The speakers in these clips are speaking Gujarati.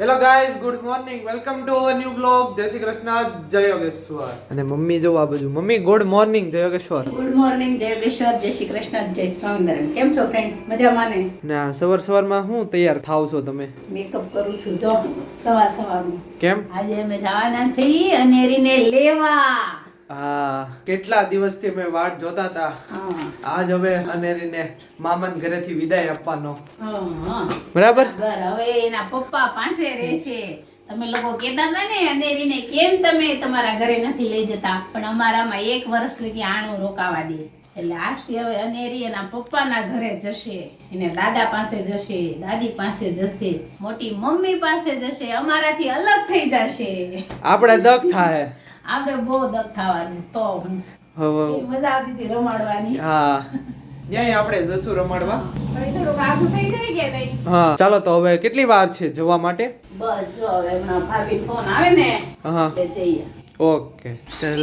Hello guys, good morning, welcome to our new blog. જય શ્રી કૃષ્ણ, જય યોગેશ્વર. અને મમ્મી જો આ બાજુ. મમ્મી ગુડ મોર્નિંગ, જય યોગેશ્વર. ગુડ મોર્નિંગ, જય યોગેશ્વર, જય શ્રી કૃષ્ણ, જય સ્વામિનારાયણ. કેમ છો ફ્રેન્ડ્સ? મજામાં ને? ના, સવારમાં હું તૈયાર થાવ છો તમે? મેકઅપ કરું છું જો સવારમાં. કેમ? આજે અમે જવાના છીએ અનેરીને લેવા. હા, કેટલા દિવસથી મેં વાટ જોતા હતા. આજ હવે અનેરીને મામાન ઘરેથી વિદાય આપવાનો. બરાબર. હવે એના પપ્પા પાસે રહેશે. તમે લોકો કહેતા હતા ને અનેરીને કેમ તમે તમારા ઘરે નથી લઈ જતા, પણ અમારામાં 1 વર્ષ લગી આણું રોકાવા દે. એટલે આજથી હવે અનેરી એના પપ્પાના ઘરે જશે, એને દાદા પાસે જશે, દાદી પાસે જશે, મોટી મમ્મી પાસે જશે, અમારાથી અલગ થઈ જશે. આપણે દક થાય. આપણે બહુ દક થવાની તો મજા આવતી હતી રમાડવાની. હા, ન્યાય આપણે જશું રમાડવા. થોડુંક આગું થઈ જાય કે નહીં? હા, ચાલો તો હવે કેટલી વાર છે જવા માટે? બસ જો હવે હમણાં ભાભી ફોન આવે ને હા, એટલે જઈએ. ઓકે.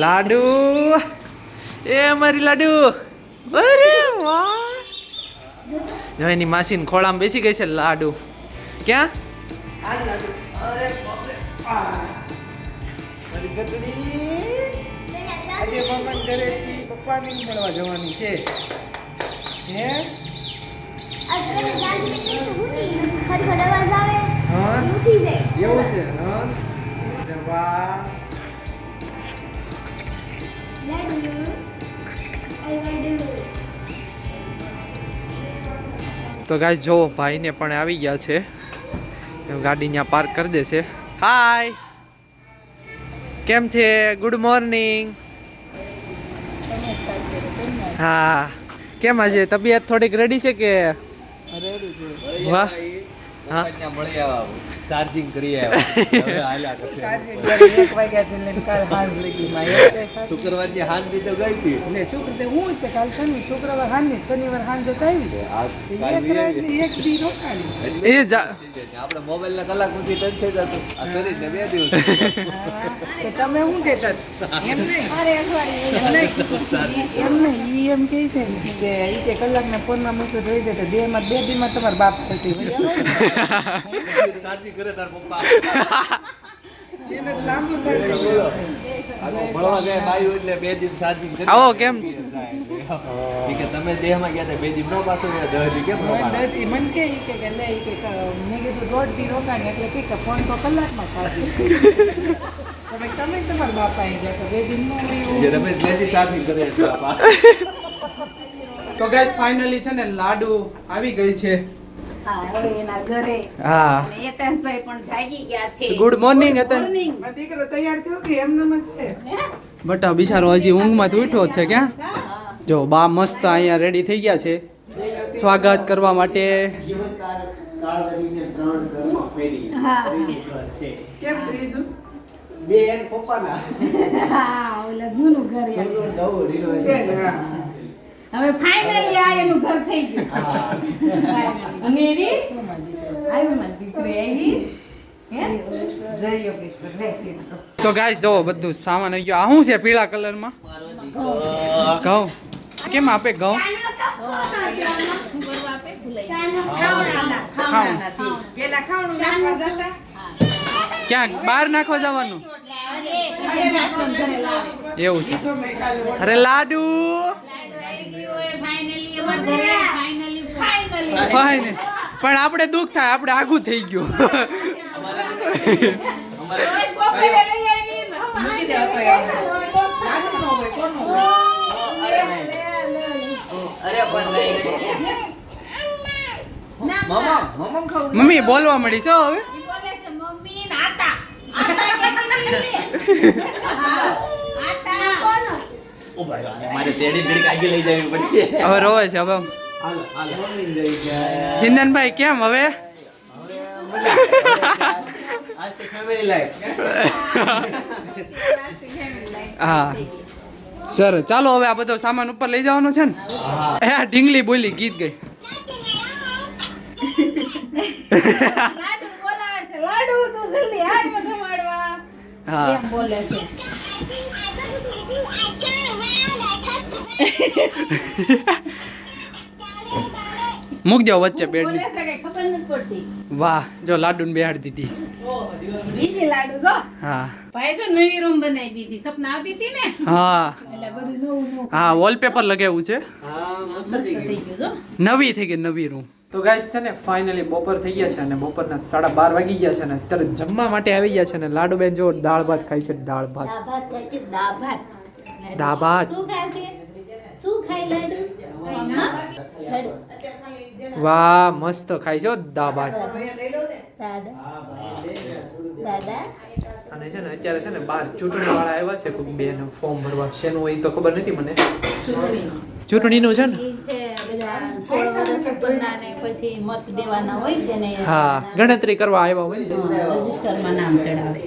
લાડુ, એ મારી લાડુ, અરે વાહ, જો એની માસીન ખોળામાં બેસી ગઈ છે લાડુ. ક્યાં? આ લાડુ. અરે બાપરે. મારી ગટડી આજે મમ્મા ઘરેથી પપ્પાને મળવા જવાની છે. હે? હા, એવું છે. હા, અરે વાહ. તો ગાઈસ જો ભાઈને પણ આવી ગયા છે, ગાડી ત્યાં પાર્ક કરી દેશે. હાય, કેમ છે? Good morning. હા, કેમ આજે તબિયત થોડીક રેડી છે કે? વાહ. હા, ચાર્જિંગ કરી આવ્યા શુક્રવારની હાન થી તો ગઈ હતી શુક્રવાર હાંજે શનિવાર હાંજે એ આપણે મોબાઈલ ના કલાક સુધી ટચ થઈ જતું. આ શરીર ને 2 દિવસ તમે શું કહેતા એમ નહીં એમ કે છે કે ઈ કે કલાકના ફોનમાં મૂક્યું રહી જાય તો દેહમાં 2 દીમાં તમારા બાપ થતી ચાર્જિંગ કરે તાર પપ્પા એને લાંબુ ભણવા જાય બાયું એટલે 2 દિન ચાર્જિંગ કરી આવો કેમ છે? કે તમે દેહમાં ગયા હતા 2 દિન નો પાછો 10 દી કેમ રોકાણા? મને કે ઈ કે લે ઈ કે મેં કીધું 1.5 દી રોકાણી એટલે કે ફોન તો કલાકમાં ચાર્જિંગ તમે તમારા બાપ આવી જાય તો 2 દિનમાં જે રમેશ લેજી ચાર્જિંગ કરે એટલે બાપા. તો ગાઈસ ફાઇનલી છે ને લાડુ આવી ગઈ છે. હા, હવે એના ઘરે. હા, અને યતેશભાઈ પણ જાગી ગયા છે. ગુડ મોર્નિંગ હતા. મોર્નિંગ. દીકરો તૈયાર થયો કે એમનેમ જ છે? બટા બિચારો હજી ઊંઘમાંથી ઉઠ્યો જ છે. ક્યાં જો બા મસ્ત અહીંયા રેડી થઈ ગયા છે સ્વાગત કરવા માટે. કેમ ત્રીજું? હા, ઓલા જૂનું ઘર એમ. હવે ફાઇનલી આ એનું ઘર થઈ ગયું. અનેરી આવી મારી દીકરી આવી. હે? જય યોગેશ્વર લે કીધું. તો ગાઈસ જો બધું સામાન આવી ગયો. આ શું છે પીળા કલરમાં? ઘઉં. કેમ આપે ઘઉં? શું કરવા આપે? ભૂલાઈ ગયું. ખાવાના થી. પેલા ખાવાનું નાખવા જતા ક્યાં બહાર નાખવા જવાનું? અરે, સાસુ ઘરે લાવે. એવું છે. અરે લાડુ ફાઇન. પણ આપણે દુઃખ થાય, આપણે આગું થઈ ગયું. મમ્મી બોલવા મળી છે હવે. મારે તેડી ઘડીક આગળ લઈ જવી પડશે. હવે રોવે છે હવે. ચિંતનભાઈ કેમ હવે? આજ તો ફેમિલી લાઈફ. હા સર, ચાલો હવે આ બધો સામાન ઉપર લઈ જવાનો છે ને. એ આ ઢીંગલી બોલી ગીત ગઈ. લાડુ બોલાવે છે. લાડુ તું જલ્દી આવ મને રમાડવા. હા, એમ બોલે છે. મૂક દો વચ્ચે બેડ. બોલે છે કે ખબર નથી પડતી. વાહ જો લાડુ ને બેહાડી દીધી બીજી લાડુ જો હા ભાઈ તો નવી રૂમ બનાવી દીધી સપના આવતી હતી ને હા એટલે બધું નવું નવું હા વોલપેપર લગાવ્યું છે મસ્ત થઈ ગયું જો નવી થઈ ગઈ નવી રૂમ તો ગાઈસ છે ને ફાઇનલી બપોર થઈ ગયા છે અને બપોરના 12:30 વાગી ગયા છે ને અત્યારે જમવા માટે આવી ગયા છે ને લાડુબેન જો દાળ ભાત ખાય છે દાળ ભાત દાળ ભાત ખાય છે દાળ ભાત દાળ ભાત શું ખાય છે શું ખાય લાડુ મમ્મા લાડુ વાહ મસ્ત ખાય છે હો દાળ ભાત દાદા દાદા અને છે ને અત્યારે છે ને બાર ચૂંટણી વાળા આવ્યા છે કોઈક બેન ફોર્મ ભરવા શેનું હોય તો ખબર નથી મને ચૂંટણીનો ચૂંટણીનું છે ને ઈ છે બધા 16 વર્ષ ઉપરના ને પછી મત દેવાના હોય તેને હા ગણતરી કરવા આવ્યા હોય ને રજિસ્ટરમાં નામ ચડાવે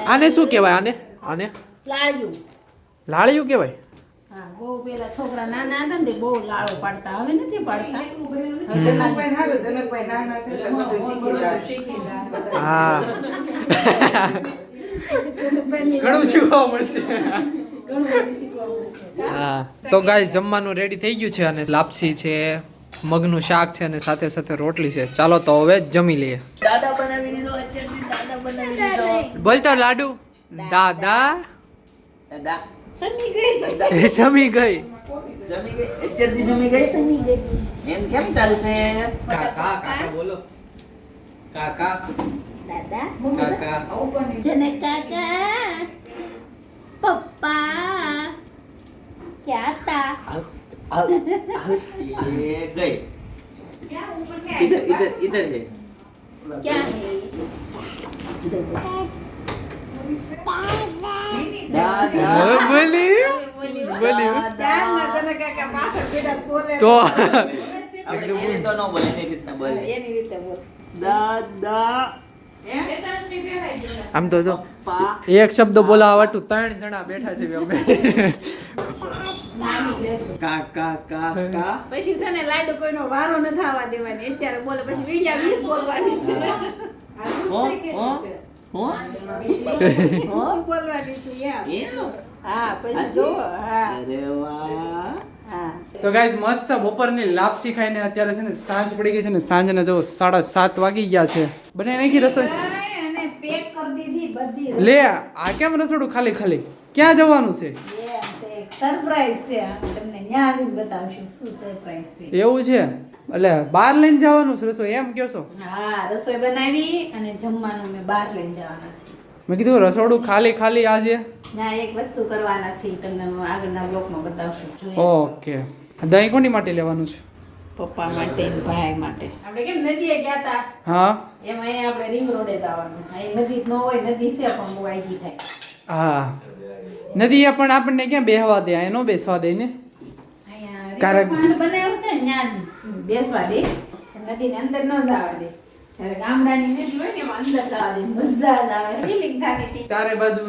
આને શું કહેવાય આને આને લાળિયું લાળિયું કહેવાય હા બહુ પેલા છોકરા નાના હતા ને તે બહુ લાડો પાડતા હવે નથી પાડતા જનકભાઈ હારું, જનકભાઈ નાના છે એટલે બધું શીખી જાય. હા ઘણું શીખવા મળશે હા તો ગાઈસ જમવાનું રેડી થઈ ગયું છે અને લાપસી છે મગનું શાક છે અને સાથે સાથે રોટલી છે ચાલો તો હવે જમી લઈએ દાદા બનાવી દીધો અત્યારથી દાદા બનાવી દીધો બોલતો લાડુ દાદા સમી ગઈ જમી ગઈ સમી ગઈ એમ કેમ ચાલશે કાકા કાકા બોલો કાકા દાદા કાકા જને કાકા પપ્પા ક્યાં હતા ये गई इधर इधर इधर है ક્યાં હે दादा બોલી બોલી ધ્યાનમાં જનકાકા પાછળ બેઠા બોલે. તો अपने ये तो ना बोले नहीं कितना बोले એની રીતે બોલ. दादा આમ તો જો એક શબ્દ બોલાવા વાટું 3 જણા બેઠા છે અમે काका काका પછી છે ને લાડુ કોઈનો વારો ન થવા દેવાની અત્યારે બોલે પછી વીડિયા 20 બોલવાની છે हो हो હો બોલવાની છે યાર ये હા પછી જો હા अरे वाह હા તો ગાઈસ મસ્ત બપોરની લાપસી ખાઈને અત્યારે છે ને સાંજ પડી ગઈ છે ને સાંજના જો 7:30 વાગી ગયા છે બને નાખી રસોઈ અને પેક કરી દીધી બધી લે આ કેમ રસોડું ખાલી ખાલી ક્યાં જવાનું છે સરપ્રાઈઝ છે તમને ન્યા જઈને બતાવશું શું સરપ્રાઈઝ છે એવું છે એટલે બહાર લઈને જવાનું છે રસોઈ એમ કહો છો હા રસોઈ બનાવી અને જમવાનું મેં બહાર લઈને જવાના છે મેં કીધું રસોડું ખાલી ખાલી આજે ના એક વસ્તુ કરવાના છે ઈ તમને હું આગળના બ્લોકમાં બતાવશું જોઈએ ઓકે દહીં કોની માટે લેવાનું છે પપ્પા માટે ને ભાઈ માટે આપણે કેમ નદીએ ગયા તા હા એમાં અહીંયા આપણે રિંગ રોડે જવાનું અહીં નદી ન હોય નદી છે પણ બહુ આઈજી થાય હા નદીએ પણ આપણને ક્યાં બેહવા દે અહીં નો બેસવા દે ને અહીંયા કારણ- રિવરફ્રન્ટ બનાવ્યું છે ને ત્યાં બેસવા દે નદીને અંદર ન જવા દે જ્યારે ગામડાની નદી હોય ને એમાં અંદર જવા દે મજા જ આવે ફીલિંગ થતી હતી ચારે બાજુ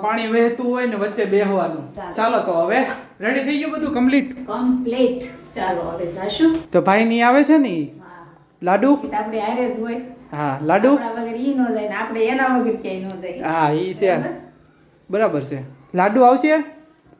પાણી વહેતું હોય ને વચ્ચે બેહવાનું ચાલો તો હવે રેડી થઈ ગયું બધું કમ્પ્લીટ કમ્પ્લીટ ચાલો હવે જાશું તો ભાઈ ની આવે છે ને ઈ? હા લાડુ એ તો આપણે હારે જ હોય હા લાડુ આપણા વગર ઈ ન જાય ને આપણે એના વગર ક્યાંય ન જાય હા ઈ છે બરાબર છે લાડુ આવશે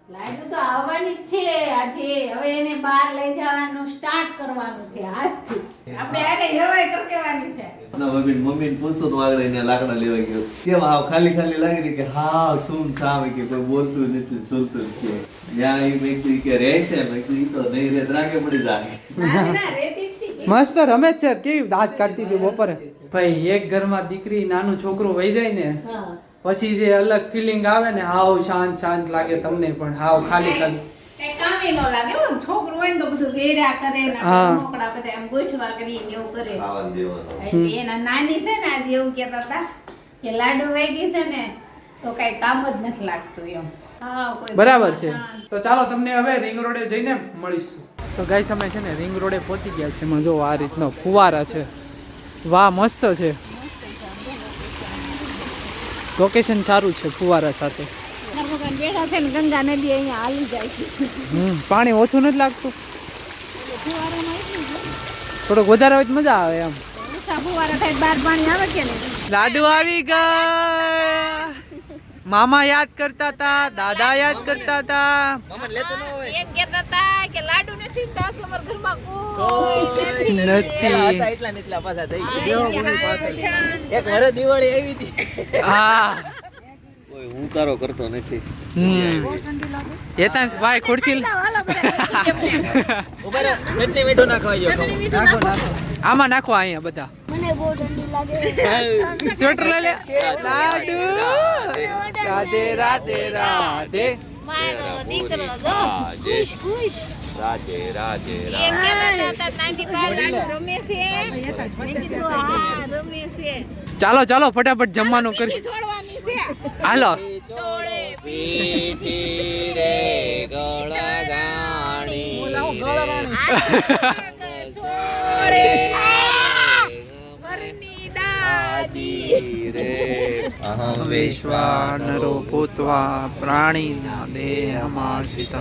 લાડુ તો આવવાની જ છે આજે હવે એને બહાર લઈ જવાનું સ્ટાર્ટ કરવાનું છે આજથી આપણે આને હવાઈ કરી દેવાની છે ના મમ્મી ને પૂછતો તો આગળ એને લાકડા લેવા ગયો કેમ હાવ ખાલી ખાલી લાગે ને કે હા સુન થામ કે કોઈ બોલતું નથી સુનતું છે ત્યાં એ મેં કીધું કે રહે છે મેં કીધું ઈ તો નહીં રહે રાગે પડી જાય ના રેતી જ હતી. મસ્ત રમે છે કેવી દાંત કાઢતી હતી બપોરે ભાઈ એક ઘરમાં દીકરી નાનું છોકરું વહી જાય ને હા પછી જે અલગ ફિલિંગ આવે ને હાવ શાંત શાંત લાગે તમને પણ હાવ ખાલી ખાલી કઈ કામે ન લાગે હો. છોકરું હોય ને તો બધું વેરા કરે ને હા. મોકળા બધા એમ ગોઠવા કરીને એવું કરે ખાવા દેવાનું એટલે એના નાની છે ને આજે એવું કહેતા હતા કે લાડુ વાગી છે ને તો કઈ કામ જ નથી લાગતું એમ હા કોઈ બરાબર છે હા. તો ચાલો તમને હવે રિંગ રોડે જઈને મળીશું તો ગાઈસ અમે છે ને રિંગ રોડે પહોંચી ગયા છે એમાં જો આ રીતનો ફુવારા છે વાહ મસ્ત છે લોકેશન સારું છે ફુવારા સાથે ભગવાન બેઠા છે ને ગંગા નદી અહીંયા હાલી જાય છે પાણી ઓછું નથી લાગતું થોડોક વધારે હોય તો મજા આવે એમ ઊંચા ફુવારા થાય બહાર પાણી આવે કે નહીં લાડુ આવી ગયા મામા યાદ કરતા હતા, દાદા યાદ કરતા હતા. એમ કહેતા હતા કે લાડુ નથી તો અમારા ઘરમાં કોઈ નથી. હા કોઈ હું તારો કરતો નથી. હેતાંશ ભાઈ ખુરશી આમાં નાખો અહીંયા બધા. મને બહુ ઠંડી લાગે. સ્વેટર લઈ લે. લાડુ રાધે રાધે રાધે. મારો દીકરો જો ખુશ ખુશ. રાધે રાધે એમ કહેતા હતા નાની બા લાડુ રમે છે મેં કીધું હા રમે છે ચાલો ચાલો ફટાફટ જમવાનું કરી. છોડવાની છે હાલો. ચોળે પીઠી રે ગળગાણી છોડે મરની દાદી રે અહં વૈશ્વાનરો ભૂત્વા પ્રાણીના દેહમાં સ્થિતઃ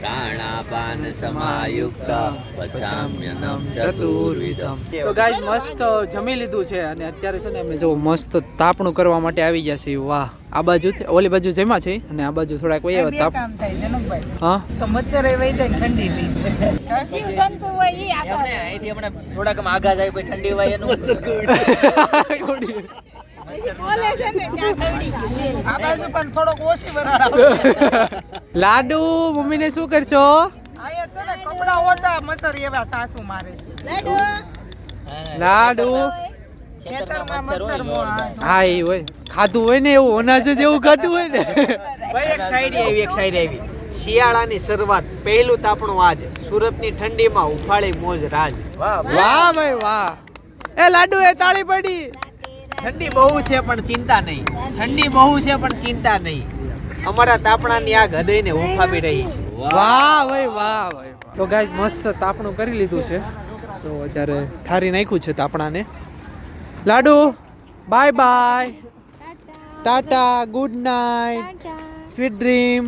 પ્રાણાપાન સમાયુક્ત પચામ્યનમ ચતુર્વિધમ. તો ગાઈઝ મસ્ત જમી લીધું છે અને અત્યારે છે ને અમે જો મસ્ત તાપણું કરવા માટે આવી ગયા છીએ. વાહ, આ બાજુ ઓલી બાજુ જમ્યા છે અને આ બાજુ થોડાક બે વયા તાપ. કામ થાય જનકભાઈ. હા તો મચ્છર એ વહી જાય ને ઠંડી પી જાય. શિવ સંતુ હોય ઈ આગળ બોલે છે ને ત્યાં કઈડી આ બાજુ પણ થોડોક ઓછી વરાળ આવે. લાડુ મમ્મીને શું કરશો? અહીંયા છે ને કપડા ઓછા મચ્છર એવા સાસુ મારે છે. લાડુ લાડુ ખેતરમાં મચ્છર મોળા. હા એ હોય ખાધું હોય ને એવું અનાજ જ એવું ખાધું હોય ને. ભાઈ એક સાઈડ આવી શિયાળાની શરૂઆત પહેલું તાપણું આજ સુરતની ઠંડીમાં ઉફાળી મોજ રાજ. વાહ ભાઈ વાહ. એ લાડુ એ તાળી પડી. ઠંડી બહુ છે પણ ચિંતા નહીં. ઠંડી બહુ છે પણ ચિંતા નહીં. અમારા તાપણાની આગ હૃદયને ઉફાવી રહી છે. વાહ ભાઈ વાહ ભાઈ. તો ગાઈઝ મસ્ત તાપણું કરી લીધું છે. તો અત્યારે ઠારી નાખ્યું છે તાપણાને. લાડુ bye bye, tata, good night, sweet dream.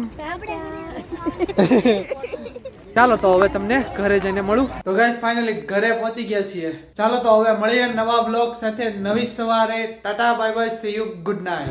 ચાલો તો હવે તમને ઘરે જઈને મળું. તો ગાઈસ ફાઇનલી ઘરે પહોંચી ગયા છીએ. ચાલો તો હવે મળીએ નવા બ્લોગ સાથે નવી સવારે. Tata bye bye, C you, good night.